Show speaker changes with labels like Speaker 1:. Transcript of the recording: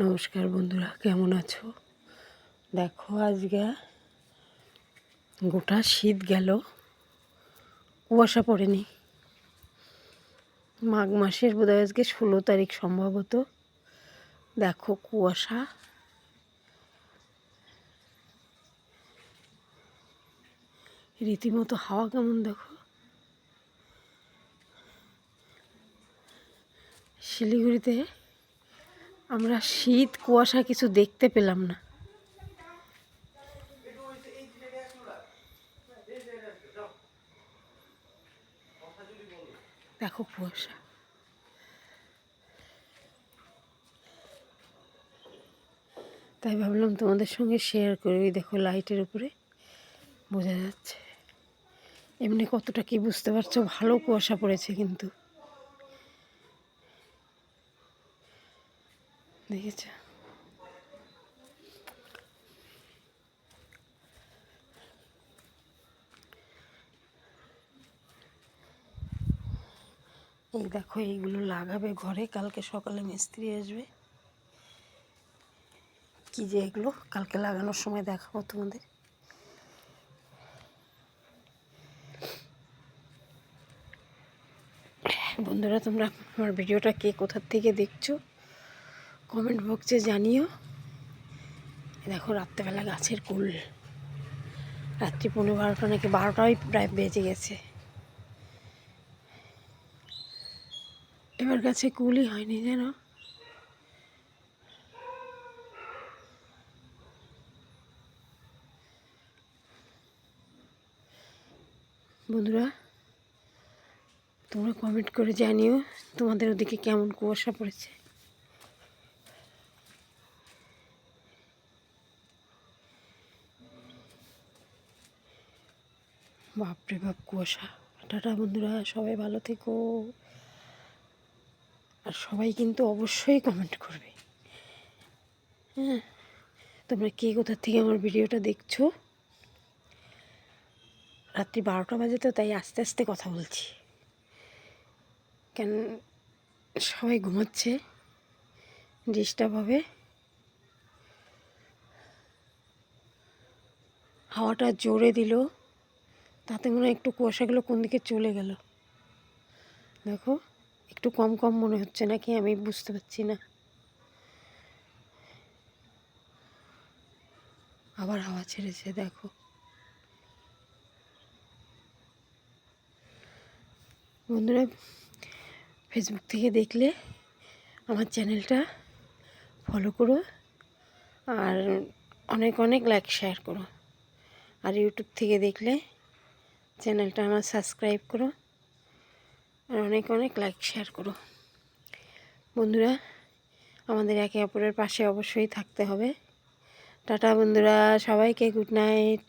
Speaker 1: নমস্কার বন্ধুরা, কেমন আছো? দেখো আজকে গোটা শীত গেল, কুয়াশা পড়েনি। মাঘ মাসের বোধহয় আজকে 16 তারিখ সম্ভবত। দেখো কুয়াশা, রীতিমতো হাওয়া কেমন দেখো। শিলিগুড়িতে আমরা শীত কুয়াশা কিছু দেখতে পেলাম না। দেখো কুয়াশা, তাই ভাবলাম তোমাদের সঙ্গে শেয়ার করি। দেখো লাইটের উপরে বোঝা যাচ্ছে, এমনি কতটা কি বুঝতে পারছো? ভালো কুয়াশা পড়েছে কিন্তু, দেখেছ? এই দেখো এইগুলো লাগাবে ঘরে, কালকে সকালে মিস্ত্রি আসবে। কি যে এগুলো কালকে লাগানোর সময় দেখাবো তোমাদের। বন্ধুরা, তোমরা আমার ভিডিওটা কে কোথার থেকে দেখছো কমেন্ট বক্সে জানিও। দেখো রাত্রেবেলা গাছের কুল, রাত্রি 11:30 নাকি 12টাই প্রায় বেজে গেছে, এবার গাছে কুলই হয়নি যেন। বন্ধুরা, তোমরা কমেন্ট করে জানিও তোমাদের ওদিকে কেমন কুয়াশা পড়েছে। বাপরে বাপ কুয়াশা। টাটা বন্ধুরা, সবাই ভালো থেকো। আর সবাই কিন্তু অবশ্যই কমেন্ট করবে। হ্যাঁ, তোমরা কে কোথার থেকে আমার ভিডিওটা দেখছো। রাত্রি 12টা বাজে তো, তাই আস্তে আস্তে কথা বলছি, কেন সবাই ঘুমাচ্ছে, ডিস্টার্ব হবে। হাওয়াটা জোরে দিল, তাতে মনে হয় একটু কুয়াশাগুলো কোন দিকে চলে গেল। দেখো একটু কম কম মনে হচ্ছে নাকি, আমি বুঝতে পারছি না। আবার হাওয়া ছেড়েছে দেখো। বন্ধুরা, ফেসবুক থেকে দেখলে আমার চ্যানেলটা ফলো করো, আর অনেক অনেক লাইক শেয়ার করো। আর ইউটিউব থেকে দেখলে চ্যানেলটা আমার সাবস্ক্রাইব করো, আর অনেক অনেক লাইক শেয়ার করো। বন্ধুরা, আমাদের একে অপরের পাশে অবশ্যই থাকতে হবে। টাটা বন্ধুরা, সবাইকে গুড নাইট।